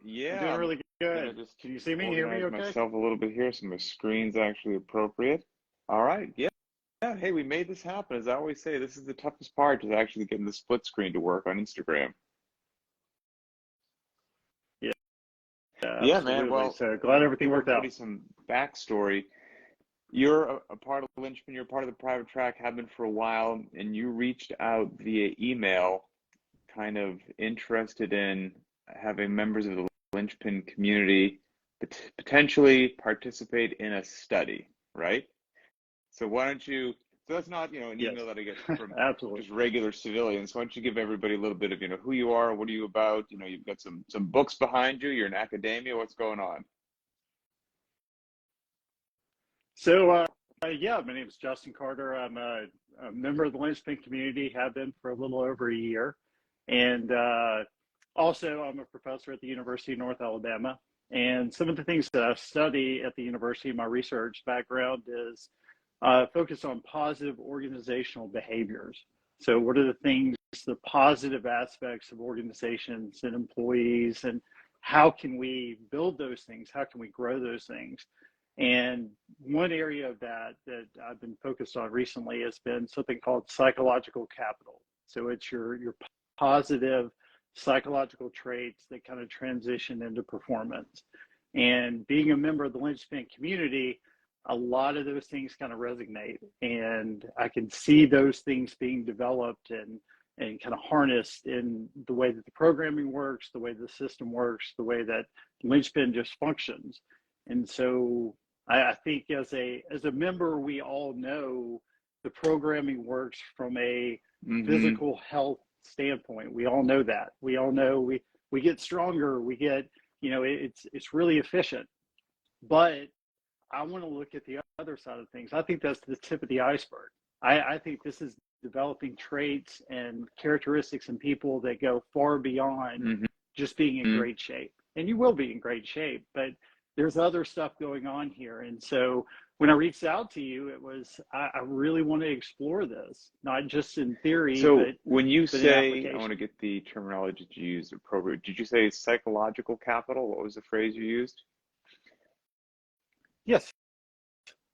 I'm Yeah, doing I'm really gonna good. just Can you see me, hear me organize okay? myself a little bit here so my screen's actually appropriate. All right, yeah, yeah. Hey, we made this happen. As I always say, this is the toughest part, is actually getting the split screen to work on Instagram. Yeah, Yeah, man. absolutely. Well, So glad everything give worked out. everybody some backstory. You're a part of Linchpin, you're part of the private track, have been for a while, and you reached out via email, kind of interested in having members of the Linchpin community potentially participate in a study, right? So why don't you, so that's not, an Yes, email that I get from absolutely. just regular civilians. Why don't you give everybody a little bit of, who you are, what are you about? You've got some books behind you, you're in academia, what's going on? So, yeah, my name is Justin Carter. I'm a member of the Linchpin community, have been for a little over a year. And also, I'm a professor at the University of North Alabama. And some of the things that I study at the university, my research background is focused on positive organizational behaviors. So, what are the things, the positive aspects of organizations and employees, and how can we build those things? How can we grow those things? And one area of that I've been focused on recently has been something called psychological capital. So it's your positive psychological traits that kind of transition into performance. And being a member of the Linchpin community, a lot of those things kind of resonate. And I can see those things being developed and kind of harnessed in the way that the programming works, the way the system works, the way that Linchpin just functions. And so I think as a member, we all know the programming works from a Mm-hmm. physical health standpoint. We all know that. We all know we get stronger. We get, it's really efficient. But I want to look at the other side of things. I think that's the tip of the iceberg. I think this is developing traits and characteristics in people that go far beyond just being in Mm-hmm. great shape. And you will be in great shape, but there's other stuff going on here. And so when I reached out to you, it was I really want to explore this, not just in theory, So when you but in say, I want application. to get the terminology that you used appropriate, did you say psychological capital? What was the phrase you used? Yes,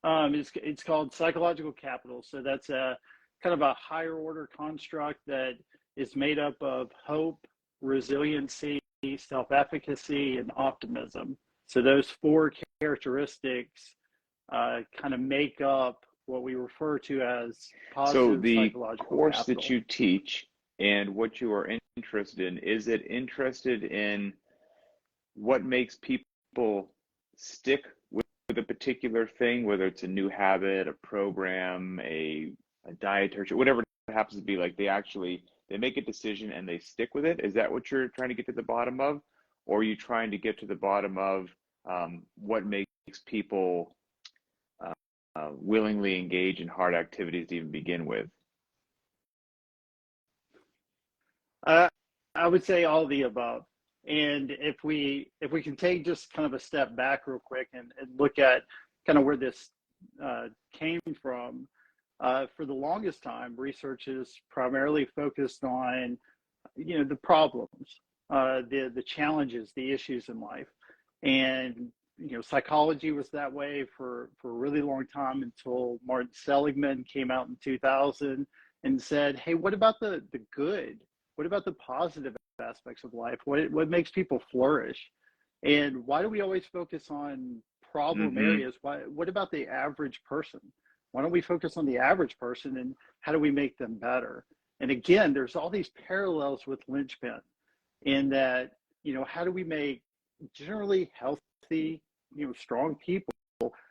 it's called psychological capital. So that's a kind of a higher order construct that is made up of hope, resiliency, self-efficacy, and optimism. So those four characteristics kind of make up what we refer to as So positive the psychological course that capital. you teach and what you are interested in, is it interested in what makes people stick with a particular thing, whether it's a new habit, a program, a diet, or whatever it happens to be, like they make a decision and they stick with it? Is that what you're trying to get to the bottom of? Or are you trying to get to the bottom of what makes people willingly engage in hard activities to even begin with? Uh, I would say all the above. And if we can take just kind of a step back real quick and look at kind of where this came from, for the longest time, research is primarily focused on the problems, the challenges, the issues in life, and psychology was that way for a really long time until Martin Seligman came out in 2000 and said, "Hey, what about the good? What about the positive aspects of life? What makes people flourish? And why do we always focus on problem Mm-hmm. areas? What about the average person? Why don't we focus on the average person and how do we make them better?" And again, there's all these parallels with Linchpin in that, how do we make generally healthy, strong people,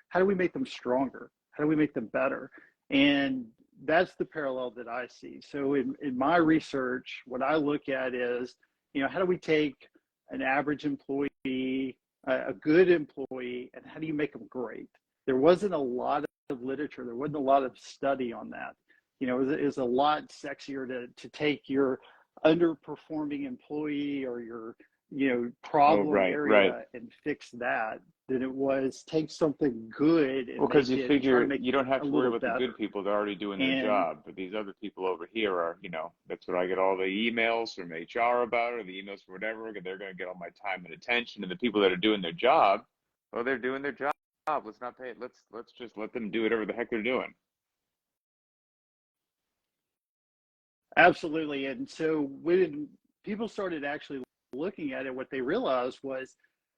how do we make them stronger? How do we make them better? And that's the parallel that I see. So in my research, what I look at is, how do we take an average employee, a good employee, and how do you make them great? There wasn't a lot of literature. There wasn't a lot of study on that. It was a lot sexier to take your underperforming employee or your, Oh, problem right, right. area and fix that than it was take something good Well, and because you try to figure make you don't have a to worry little about the good better. people. They're already doing their And job. But these other people over here are, that's what I get all the emails from HR about, or the emails from whatever. They're going to get all my time and attention. And the people that are doing their job, well, they're doing their job. Let's not pay it. Let's just let them do whatever the heck they're doing. absolutely. And so when people started actually looking at it, what they realized was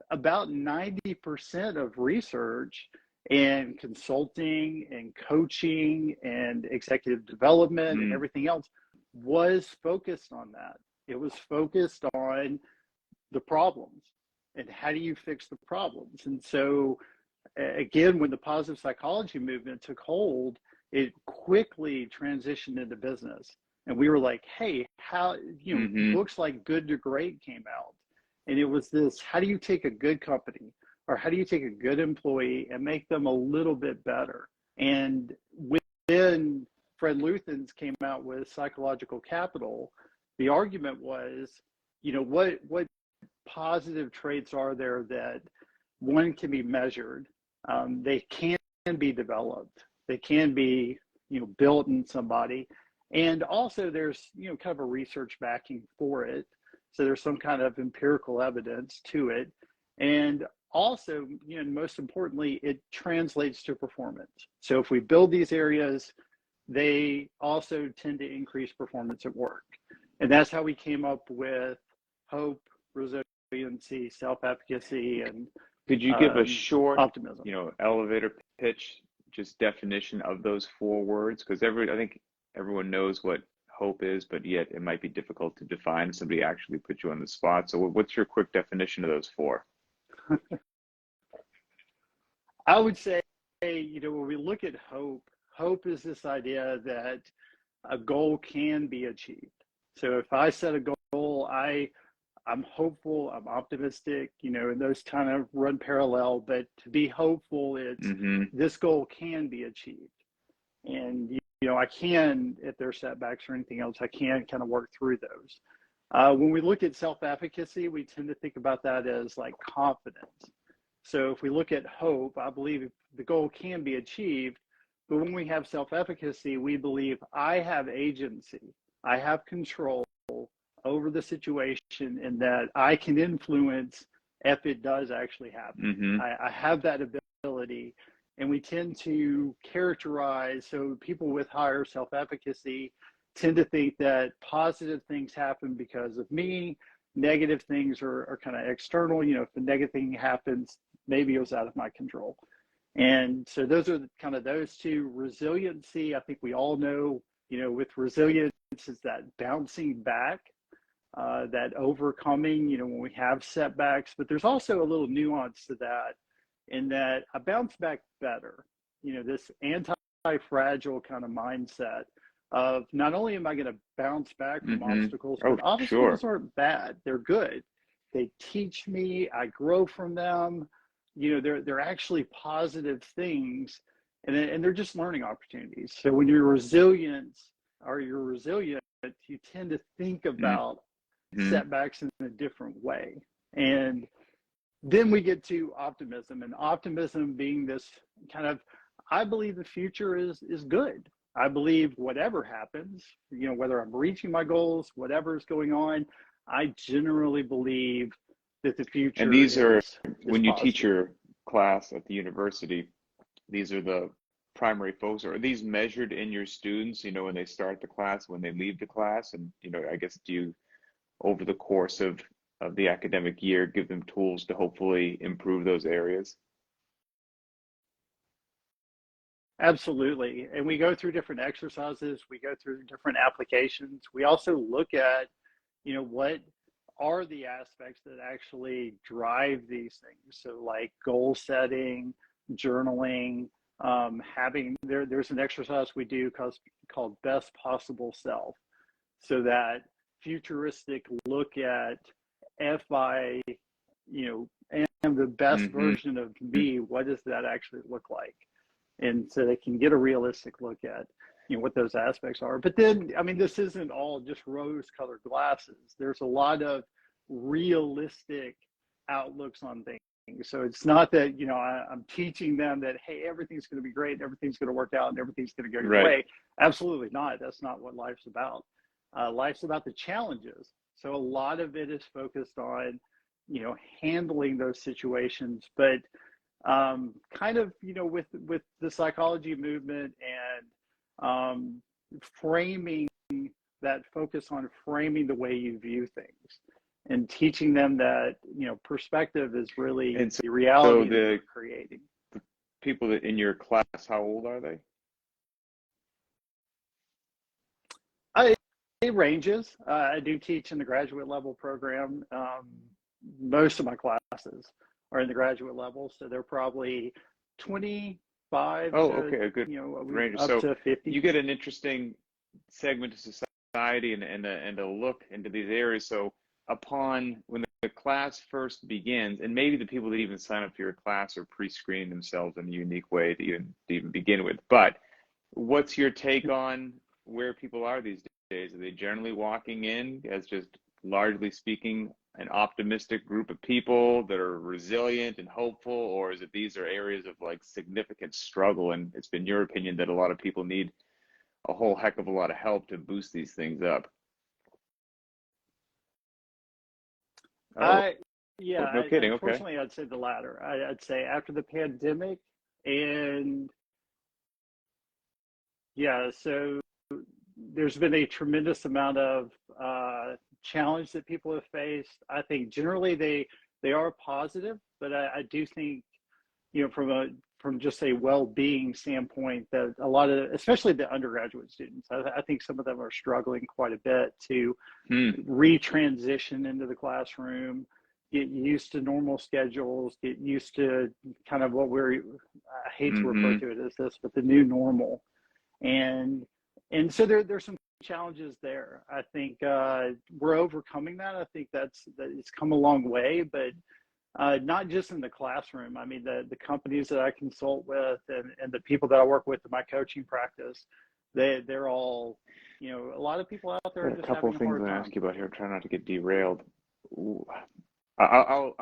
about 90% of research and consulting and coaching and executive development and Mm, everything else was focused on that. It was focused on the problems and how do you fix the problems. And so, again, when the positive psychology movement took hold, it quickly transitioned into business. And we were like, hey, how, mm-hmm. books like Good to Great came out. And it was this, how do you take a good company or how do you take a good employee and make them a little bit better? And when Fred Luthans came out with psychological capital, the argument was, what positive traits are there that one can be measured? They can be developed. They can be, built in somebody. And also there's, kind of a research backing for it. So there's some kind of empirical evidence to it. And also, most importantly, it translates to performance. So if we build these areas, they also tend to increase performance at work. And that's how we came up with hope, resiliency, self-efficacy, and Could you give a short, optimism. elevator pitch, just definition of those four words? Because I think everyone knows what hope is, but yet it might be difficult to define. Somebody actually put you on the spot. So what's your quick definition of those four? I would say, when we look at hope, hope is this idea that a goal can be achieved. So if I set a goal, I'm hopeful, I'm optimistic, and those kind of run parallel. But to be hopeful, it's Mm-hmm. this goal can be achieved. And, I can, if there's setbacks or anything else, I can kind of work through those. When we look at self-efficacy, we tend to think about that as like confidence. So if we look at hope, I believe the goal can be achieved. But when we have self-efficacy, we believe I have agency, I have control over the situation, and that I can influence if it does actually happen. Mm-hmm. I have that ability. And we tend to characterize, so people with higher self-efficacy tend to think that positive things happen because of me, negative things are kind of external. If a negative thing happens, maybe it was out of my control. And so those are kind of those two. Resiliency, I think we all know, with resilience is that bouncing back, that overcoming, when we have setbacks. But there's also a little nuance to that, in that I bounce back better. This anti-fragile kind of mindset of not only am I going to bounce back from Mm-hmm. obstacles, Oh, but sure. obstacles aren't bad. They're good. They teach me, I grow from them. They're actually positive things, and they're just learning opportunities. So when you're resilient, you tend to think about Mm-hmm. setbacks in a different way. And then we get to optimism, and optimism being this kind of, I believe the future is good. I believe whatever happens, whether I'm reaching my goals, whatever's going on, I generally believe that the And future these are, is when you teach positive. your class at the university, these are the primary folks, or are these measured in your students, when they start the class, when they leave the class? And, I guess, do you, over the course of the academic year, give them tools to hopefully improve those areas? Absolutely. And we go through different exercises, we go through different applications. We also look at, what are the aspects that actually drive these things. So like goal setting, journaling, there's an exercise we do called best possible self. So that futuristic look at, if I, am the best Mm-hmm. version of me, what does that actually look like? And so they can get a realistic look at. what those aspects are. But then, I mean, this isn't all just rose-colored glasses. There's a lot of realistic outlooks on things. So it's not that, I'm teaching them that, hey, everything's going to be great, everything's going to work out, and everything's going to go your way. Absolutely not. That's not what life's about. Life's about the challenges. So a lot of it is focused on, handling those situations, but kind of, with the psychology movement and framing that focus on framing the way you view things and teaching them that, perspective is really the reality that you're creating. The people that in your class, how old are they? It ranges. I do teach in the graduate level program. Most of my classes are in the graduate level, so they're probably 25 okay, a good range. Up So to 50. You get an interesting segment of society and a look into these areas. So when the class first begins, and maybe the people that even sign up for your class are pre-screening themselves in a unique way to even begin with, but what's your take on where people are these days? Are they generally walking in as, just largely speaking, an optimistic group of people that are resilient and hopeful, or is it these are areas of like significant struggle, and it's been your opinion that a lot of people need a whole heck of a lot of help to boost these things up? No kidding. Unfortunately, okay. I'd say the latter. I'd say after the pandemic, and so there's been a tremendous amount of challenge that people have faced. I think generally they are positive, but I do think, from just a well-being standpoint, that a lot of, especially the undergraduate students, I think some of them are struggling quite a bit to retransition into the classroom, get used to normal schedules, get used to kind of what I hate to refer to it as this, but the new normal. And so there's some challenges there. I think we're overcoming that. I think that it's come a long way, but not just in the classroom. I mean, the companies that I consult with and the people that I work with in my coaching practice, they're all, a lot of people out there are just a couple of things I'm going to ask you about here. Try not to get derailed. I'll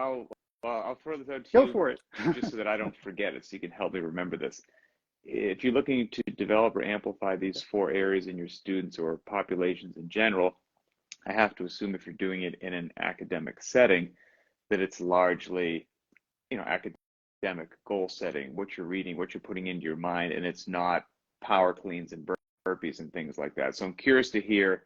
throw this out to you. Go for it. Just so that I don't forget it, so you can help me remember this. If you're looking to develop or amplify these 4 areas in your students or populations in general, I have to assume if you're doing it in an academic setting, that it's largely, academic goal setting, what you're reading, what you're putting into your mind, and it's not power cleans and burpees and things like that. So I'm curious to hear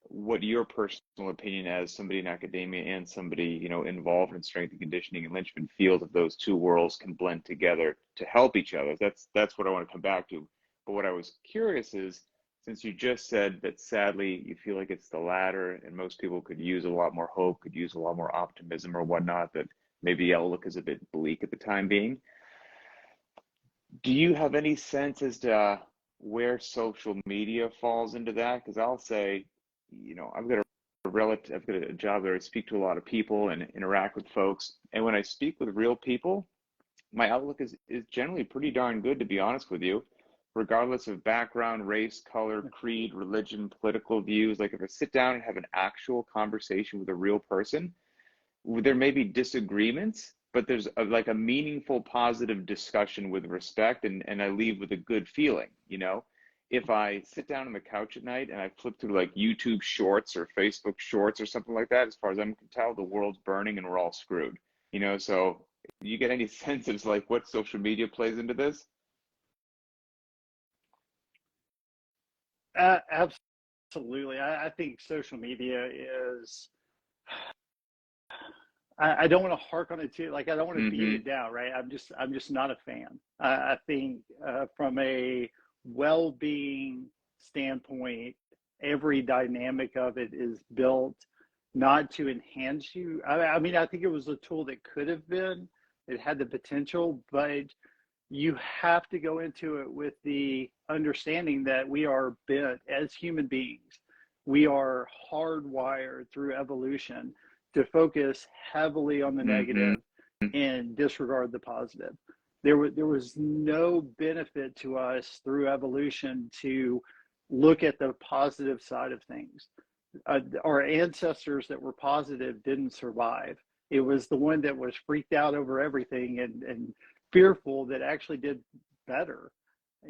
what your personal opinion as somebody in academia and somebody, involved in strength and conditioning and Linchpin feels of those two worlds can blend together to help each other. That's what I want to come back to. But what I was curious is, since you just said that sadly you feel like it's the latter and most people could use a lot more hope, could use a lot more optimism or whatnot, that maybe the outlook is a bit bleak at the time being, do you have any sense as to where social media falls into that? Because I'll say, I've got a job where I speak to a lot of people and interact with folks. And when I speak with real people, my outlook is generally pretty darn good, to be honest with you, regardless of background, race, color, creed, religion, political views. Like if I sit down and have an actual conversation with a real person, there may be disagreements, but there's a meaningful, positive discussion with respect, and I leave with a good feeling, If I sit down on the couch at night and I flip through like YouTube shorts or Facebook shorts or something like that, as far as I can tell, the world's burning and we're all screwed, So do you get any sense of like what social media plays into this? Absolutely. I think social media is, I don't want to hark on it too. Like, I don't want to beat it down, right? I'm just not a fan. I think from a well-being standpoint, every dynamic of it is built not to enhance you. I mean, I think it was a tool that could have been, it had the potential, but you have to go into it with the understanding that we are bent as human beings. We are hardwired through evolution to focus heavily on the negative and disregard the positive. There was no benefit to us through evolution to look at the positive side of things. Our ancestors that were positive didn't survive. It was the one that was freaked out over everything and fearful that actually did better,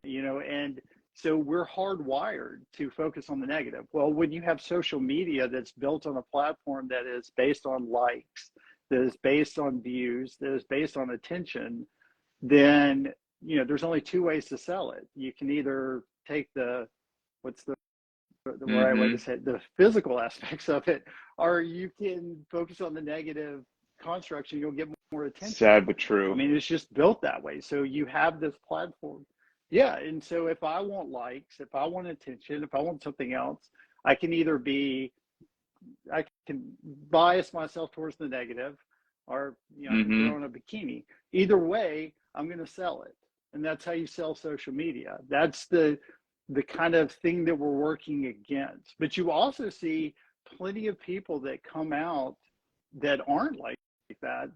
and so we're hardwired to focus on the negative. Well, when you have social media that's built on a platform that is based on likes, that is based on views, that is based on attention, then there's only two ways to sell it. You can either take what's the right way to say it, the physical aspects of it, or you can focus on the negative constructs and you'll get more attention. Sad but true. I mean, it's just built that way. So you have this platform. Yeah. And so if I want likes, if I want attention, if I want something else, I can bias myself towards the negative, or I can throw on a bikini. Either way, I'm going to sell it. And that's how you sell social media. That's the kind of thing that we're working against. But you also see plenty of people that come out that aren't like that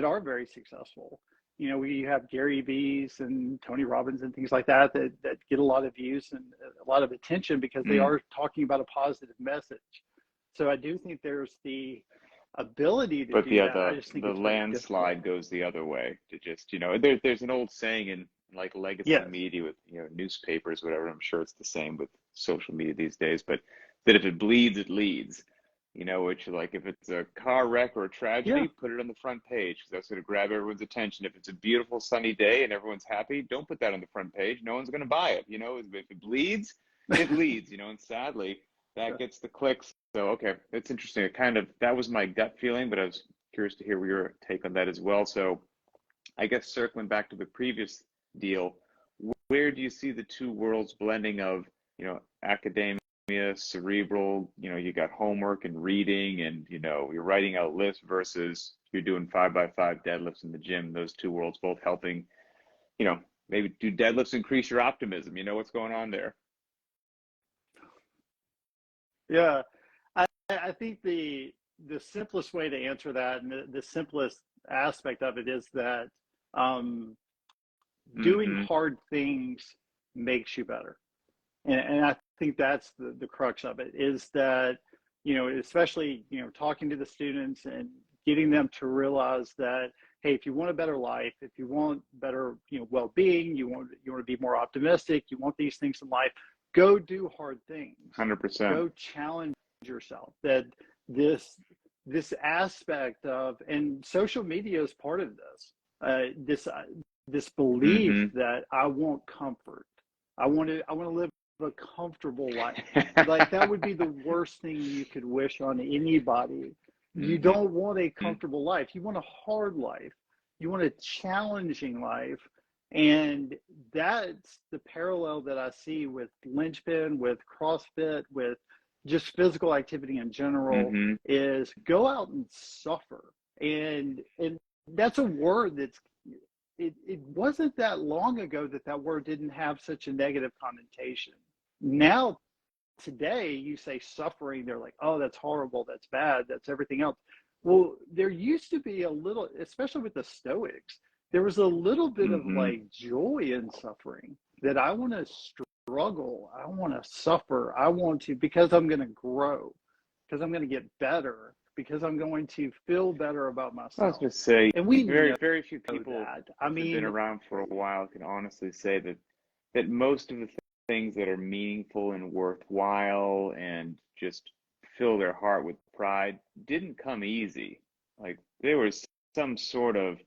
are very successful. We have Gary V's and Tony Robbins and things like that get a lot of views and a lot of attention because they are talking about a positive message. So I do think there's the ability to do that. I just think the landslide goes the other way. To just there's an old saying in like legacy media with newspapers, whatever. I'm sure it's the same with social media these days, but that if it bleeds, it leads. Which, like, if it's a car wreck or a tragedy, put it on the front page because that's going to grab everyone's attention. If it's a beautiful sunny day and everyone's happy, don't put that on the front page. No one's going to buy it. If it bleeds, it leads. And sadly, that gets the clicks. So, okay, it's interesting. That was my gut feeling, but I was curious to hear your take on that as well. So, I guess circling back to the previous deal, where do you see the two worlds blending of, academia, cerebral, you got homework and reading and, you're writing out lists versus you're doing 5x5 deadlifts in the gym, those two worlds both helping, maybe do deadlifts increase your optimism? What's going on there? Yeah, I think the simplest way to answer that, and the simplest aspect of it, is that doing hard things makes you better. And I think that's the crux of it, is that, especially, talking to the students and getting them to realize that, hey, if you want a better life, if you want better, well-being, you want to be more optimistic, you want these things in life, go do hard things. 100%. Go challenge yourself. That this aspect of, and social media is part of this belief that I want comfort. I want to live a comfortable life. Like, that would be the worst thing you could wish on anybody. You don't want a comfortable life. You want a hard life. You want a challenging life. And that's the parallel that I see with Linchpin, with CrossFit, with just physical activity in general, is go out and suffer. And that's a word it wasn't that long ago that word didn't have such a negative connotation. Now, today, you say suffering, they're like, oh, that's horrible, that's bad, that's everything else. Well, there used to be a little, especially with the Stoics, there was a little bit of like joy in suffering, that I want to struggle, I want to suffer, I want to, because I'm going to grow, because I'm going to get better, because I'm going to feel better about myself. I was going to say, and we very few people that. Who've been around for a while can honestly say that most of the things that are meaningful and worthwhile and just fill their heart with pride didn't come easy. Like, there was some sort of,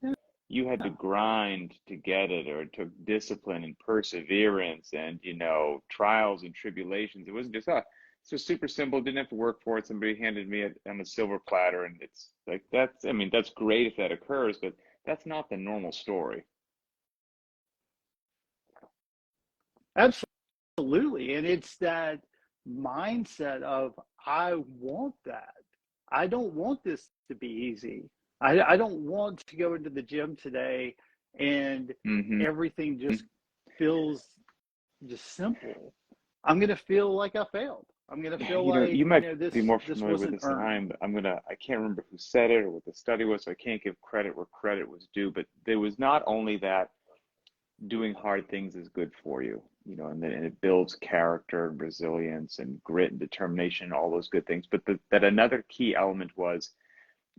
you had to grind to get it, or it took discipline and perseverance and, trials and tribulations. It wasn't just, it's just super simple, didn't have to work for it. Somebody handed me it on a silver platter, and it's like, that's great if that occurs, but that's not the normal story. Absolutely. And it's that mindset of, I want that. I don't want this to be easy. I don't want to go into the gym today and everything just feels just simple. I'm going to feel like I failed. I'm going to feel You like, might be more this familiar with wasn't this than I earned. am, but I can't remember who said it or what the study was, so I can't give credit where credit was due. But there was not only that doing hard things is good for you, and then it builds character and resilience and grit and determination, all those good things. But that another key element was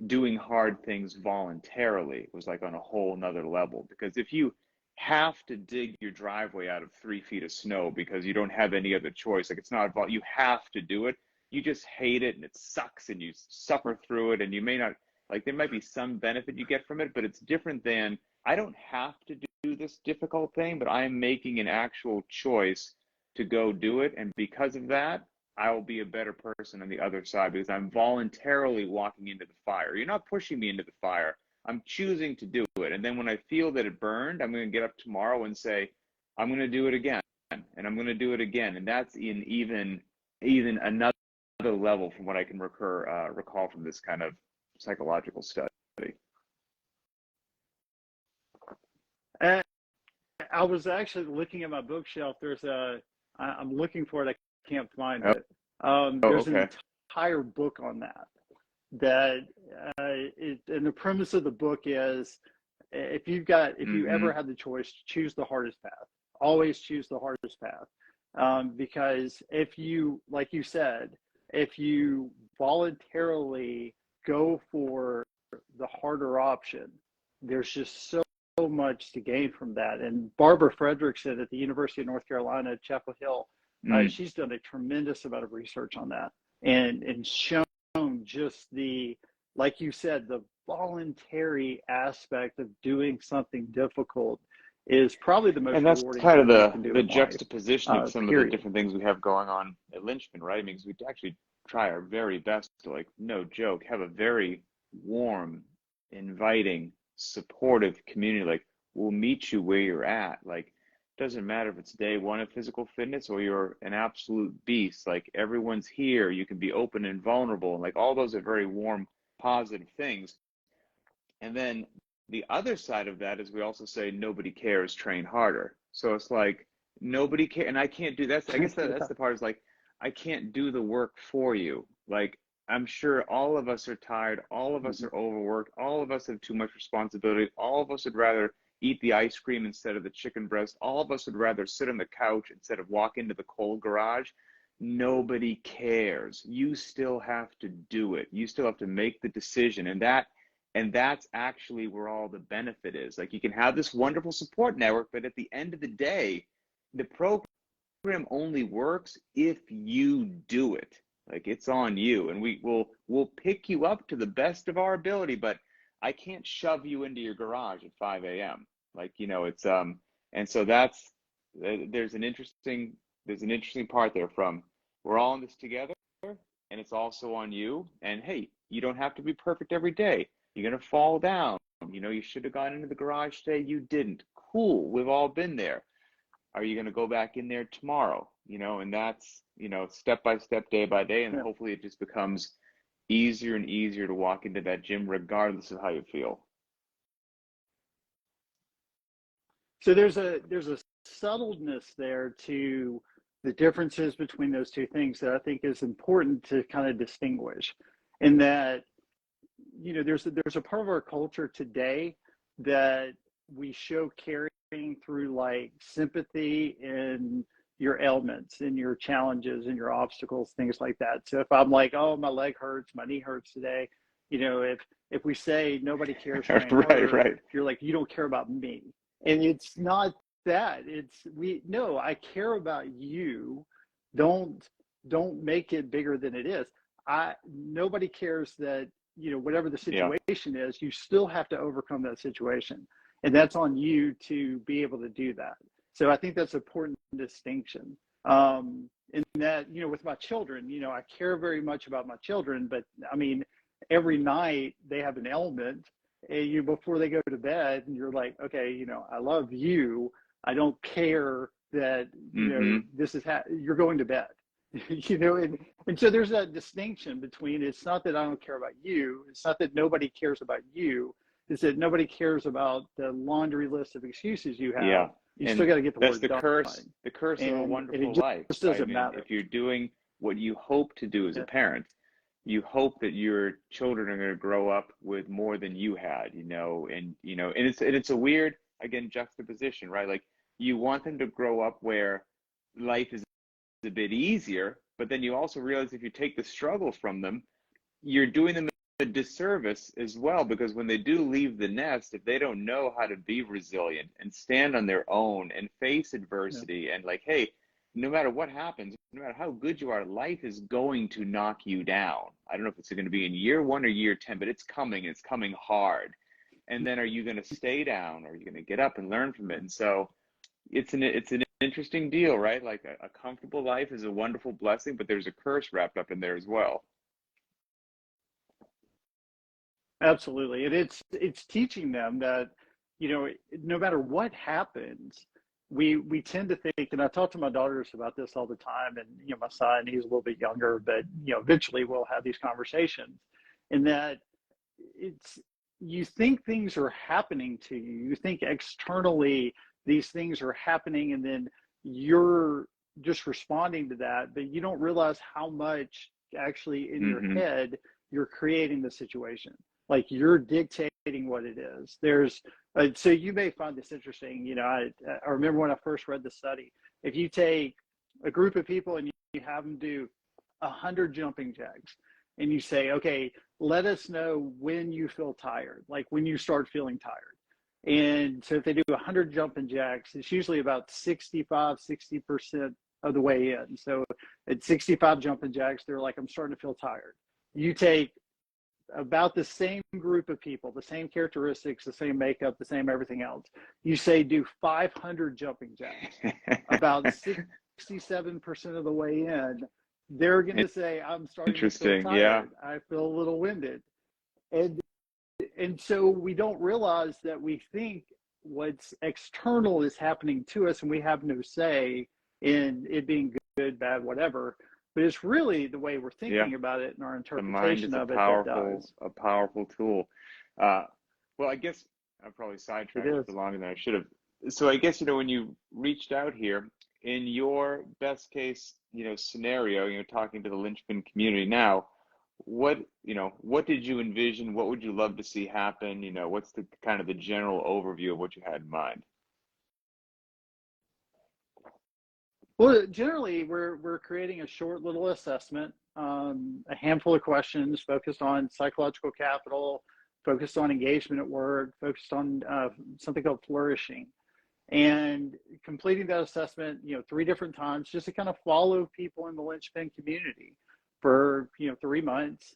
doing hard things voluntarily was like on a whole nother level. Because if you have to dig your driveway out of 3 feet of snow because you don't have any other choice, like it's not, you have to do it. You just hate it and it sucks and you suffer through it and you may not, like there might be some benefit you get from it, but it's different than I don't have to do this difficult thing, but I'm making an actual choice to go do it. And because of that, I will be a better person on the other side because I'm voluntarily walking into the fire. You're not pushing me into the fire. I'm choosing to do it. And then when I feel that it burned, I'm going to get up tomorrow and say, I'm going to do it again. And I'm going to do it again. And that's in even another level from what I can recall from this kind of psychological study. And I was actually looking at my bookshelf. I'm looking for it. I can't find it. There's Okay. an entire book on that. And the premise of the book is if you ever had the choice, choose the hardest path. Always choose the hardest path. Because if you, like you said, if you voluntarily go for the harder option, there's just so much to gain from that. And Barbara Fredrickson at the University of North Carolina at Chapel Hill, she's done a tremendous amount of research on that and shown just like you said, the voluntary aspect of doing something difficult is probably the most And that's rewarding kind of thing you can do the in life, juxtaposition of some of the period. different things we have going on at Linchpin, right? I mean, 'cause we actually try our very best to, like, no joke, have a very warm, inviting, supportive community. Like, we'll meet you where you're at. Like, doesn't matter if it's day one of physical fitness or you're an absolute beast. Like, everyone's here. You can be open and vulnerable. And like, all those are very warm, positive things. And then the other side of that is we also say nobody cares, train harder. So it's like nobody care, and I can't do that. I guess that's Yeah. the part is like I can't do the work for you. Like I'm sure all of us are tired, all of us are overworked, all of us have too much responsibility, all of us would rather eat the ice cream instead of the chicken breast, all of us would rather sit on the couch instead of walk into the cold garage. Nobody cares. You still have to do it. You still have to make the decision, and that's actually where all the benefit is. Like you can have this wonderful support network, but at the end of the day, the program only works if you do it. Like it's on you, and we'll pick you up to the best of our ability, but I can't shove you into your garage at 5 a.m. Like, it's and so there's an interesting part there from we're all in this together, and it's also on you. And hey, you don't have to be perfect every day. You're going to fall down. You should have gone into the garage today. You didn't. Cool. We've all been there. Are you going to go back in there tomorrow? And that's, step by step, day by day. And Yeah. hopefully it just becomes easier and easier to walk into that gym regardless of how you feel. So there's a subtleness there to the differences between those two things that I think is important to kind of distinguish. In that, there's a part of our culture today that we show carrying through like sympathy in your ailments and your challenges and your obstacles, things like that. So if I'm like, oh, my leg hurts, my knee hurts today, if we say nobody cares, train harder, Right. you're like, you don't care about me. And it's not that. No, I care about you. Don't make it bigger than it is. Nobody cares that, whatever the situation is, you still have to overcome that situation. And that's on you to be able to do that. So I think that's an important distinction. In that, with my children, I care very much about my children, but I mean, every night they have an ailment and before they go to bed and you're like, okay, I love you. I don't care that, this is you're going to bed. And so there's that distinction between, it's not that I don't care about you. It's not that nobody cares about you. It's that nobody cares about the laundry list of excuses you have. Yeah. You still got to get the that's work the done. curse of a wonderful life. Just doesn't I mean, matter. if you're doing what you hope to do as a Yeah. parent, you hope that your children are going to grow up with more than you had, and it's a weird, again, juxtaposition, right? Like, you want them to grow up where life is a bit easier, but then you also realize if you take the struggle from them, you're doing them a disservice as well, because when they do leave the nest, if they don't know how to be resilient and stand on their own and face Yeah. adversity, and like, hey, no matter what happens, no matter how good you are, life is going to knock you down. I don't know if it's going to be in year 1 or year 10, but it's coming. It's coming hard. And then, are you going to stay down, or are you going to get up and learn from it? And so it's an interesting deal, right? Like, a comfortable life is a wonderful blessing, but there's a curse wrapped up in there as well. Absolutely. And it's teaching them that, no matter what happens, we tend to think, and I talk to my daughters about this all the time, and my son, he's a little bit younger, but eventually we'll have these conversations, and that it's you think things are happening to you. You think externally these things are happening, and then you're just responding to that, but you don't realize how much actually in your Mm-hmm. head you're creating the situation. Like, you're dictating what it is. So you may find this interesting. I remember when I first read the study. If you take a group of people and you have them do 100 jumping jacks, and you say, okay, let us know when you feel tired, like when you start feeling tired. And so if they do 100 jumping jacks, it's usually about 60% of the way in. So at 65 jumping jacks, they're like, I'm starting to feel tired. You take about the same group of people, the same characteristics, the same makeup, the same everything else. You say do 500 jumping jacks. About 67% of the way in, they're going to say, I'm starting to feel Interesting. Yeah. tired. I feel a little winded. And so we don't realize that we think what's external is happening to us, and we have no say in it being good, bad, whatever. But it's really the way we're Yeah. thinking about it and our The mind interpretation is a of it that powerful, does. a powerful tool. Well, I guess I probably It sidetracked you is. for longer than I should have. So I guess, when you reached out here, in your best case, scenario, talking to the Linchpin community now, what did you envision? What would you love to see happen? What's the kind of the general overview of what you had in mind? Well, generally, we're creating a short little assessment, a handful of questions focused on psychological capital, focused on engagement at work, focused on something called flourishing, and completing that assessment, 3 different times, just to kind of follow people in the Linchpin community for 3 months.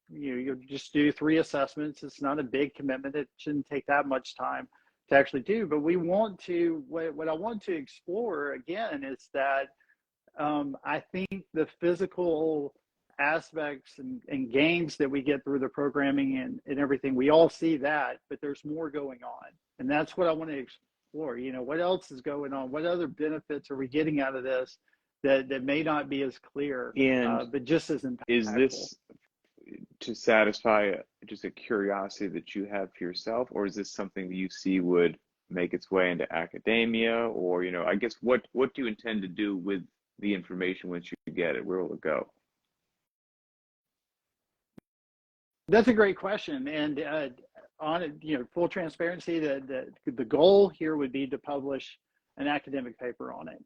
You'll just do 3 assessments. It's not a big commitment. It shouldn't take that much time to actually do. But what I want to explore again is that I think the physical aspects and gains that we get through the programming and everything, we all see that, but there's more going on. And that's what I want to explore. What else is going on? What other benefits are we getting out of this that may not be as clear, And but just as is impactful? this to satisfy just a curiosity that you have for yourself, or is this something that you see would make its way into academia, or I guess what do you intend to do with the information once you get it? Where will it go? That's a great question. And on it, full transparency, the goal here would be to publish an academic paper on it,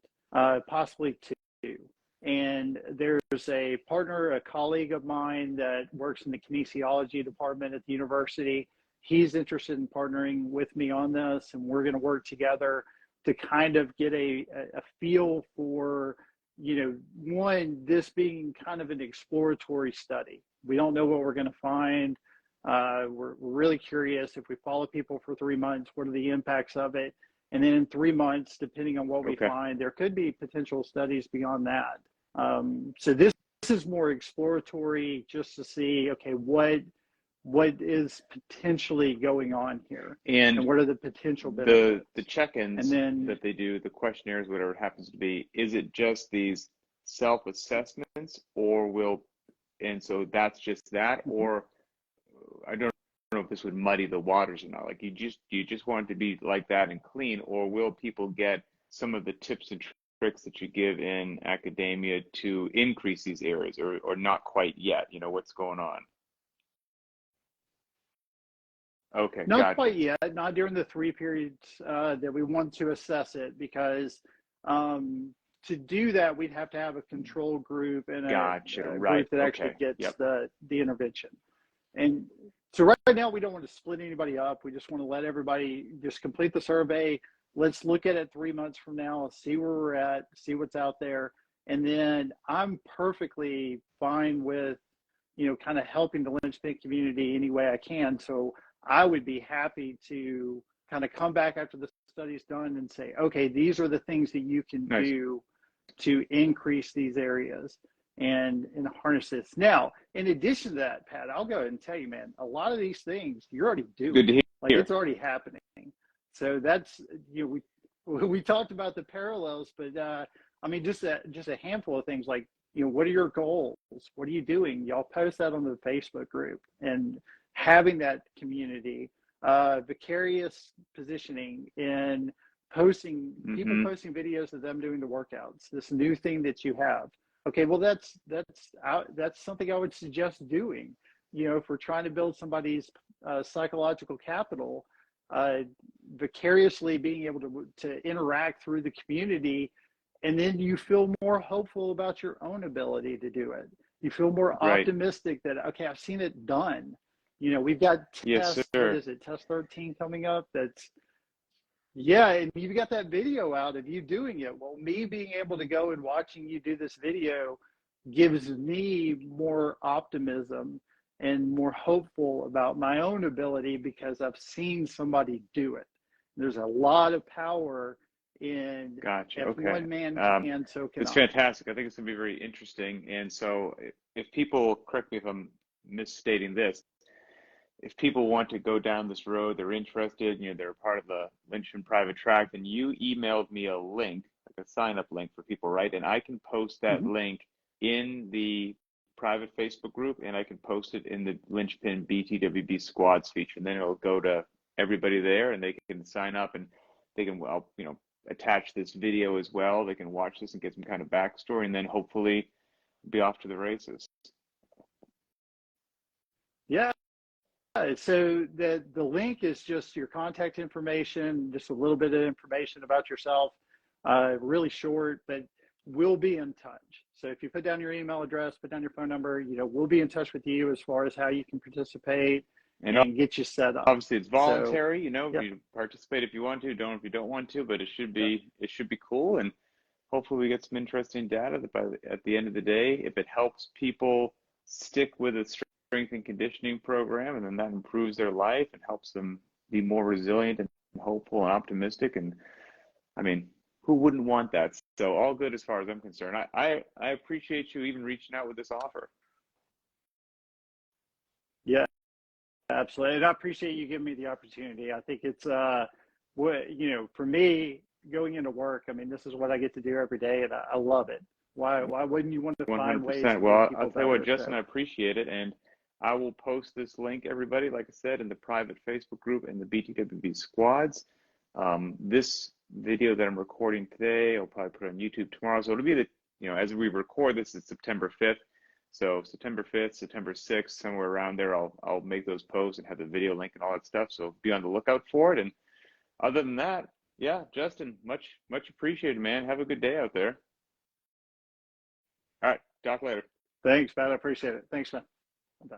possibly 2. And there's a partner, a colleague of mine that works in the kinesiology department at the university. He's interested in partnering with me on this, and we're going to work together to kind of get a feel for, one, this being kind of an exploratory study. We don't know what we're going to find. We're really curious. If we follow people for 3 months, what are the impacts of it? And then in 3 months, depending on what we Okay. find, there could be potential studies beyond that. So this is more exploratory, just to see, okay, what is potentially going on here, and And what are the potential benefits. the And check-ins then, that they do, the questionnaires, whatever it happens to be, is it just these self-assessments, and so that's just that, or I don't know if this would muddy the waters or not. Like, do you just want it to be like that and clean, or will people get some of the tips and tricks that you give in academia to increase these areas, or not quite yet? You know, what's going on? Okay, Not gotcha. quite yet, not during the 3 periods that we want to assess it, because to do that, we'd have to have a control group and Gotcha. a Right. group that actually Okay. gets Yep. the intervention. And so right now, we don't want to split anybody up. We just want to let everybody just complete the survey. Let's look at it 3 months from now, see where we're at, see what's out there. And then I'm perfectly fine with, kind of helping the Linchpin community any way I can. So I would be happy to kind of come back after the study's done and say, okay, these are the things that you can Nice. do to increase these areas and harness this. Now, in addition to that, Pat, I'll go ahead and tell you, man, a lot of these things you're already doing. Good to Like, hear. it's already happening. So that's, we talked about the parallels, but I mean, just a handful of things like, what are your goals? What are you doing? Y'all post that on the Facebook group, and having that community, vicarious positioning in posting, people Mm-hmm. posting videos of them doing the workouts, this new thing that you have. Okay, well, that's something I would suggest doing. If we're trying to build somebody's psychological capital, vicariously being able to interact through the community, and then you feel more hopeful about your own ability to do it. You feel more Right. optimistic that, okay, I've seen it done. We've got Yes, what sir. is it, test 13 coming up? Yeah, and you've got that video out of you doing it. Well, me being able to go and watching you do this video gives me more optimism and more hopeful about my own ability, because I've seen somebody do it. There's a lot of power in, Gotcha. if Okay. one man can, so can It's I. fantastic. I think it's going to be very interesting. And so, if people, correct me if I'm misstating this, if people want to go down this road, they're interested, they're part of the Linchpin Private Track, then you emailed me a link, like a sign up link for people, right? And I can post that Mhm. link in the private Facebook group, and I can post it in the Linchpin BTWB squads feature. And then it'll go to everybody there, and they can sign up, and they can, well, attach this video as well. They can watch this and get some kind of backstory, and then hopefully be off to the races. Yeah. So the link is just your contact information, just a little bit of information about yourself, really short, but we'll be in touch. So if you put down your email address, put down your phone number, we'll be in touch with you as far as how you can participate And and get you set up. obviously it's So, voluntary, yeah, you participate if you want to, don't if you don't want to, but it should be cool, and hopefully we get some interesting data that at the end of the day, if it helps people stick with a strength and conditioning program, and then that improves their life and helps them be more resilient and hopeful and optimistic, and I mean, who wouldn't want that? So all good as far as I'm concerned. I appreciate you even reaching out with this offer. yeah, absolutely. And I appreciate you giving me the opportunity. I think it's, for me, going into work, I mean, this is what I get to do every day, and I love it. Why wouldn't you want to find ways 100%. to make Well, I'll people tell you what, better? Justin, So, I appreciate it. And I will post this link, everybody, like I said, in the private Facebook group and the BTWB squads. This video that I'm recording today, I'll probably put on YouTube tomorrow. So it'll be as we record this, it's September 5th. So September 5th, September 6th, somewhere around there, I'll make those posts and have the video link and all that stuff. So be on the lookout for it. And other than that, yeah, Justin, much appreciated, man. Have a good day out there. All right, talk later. thanks, Pat. I appreciate it. Thanks, man. Bye.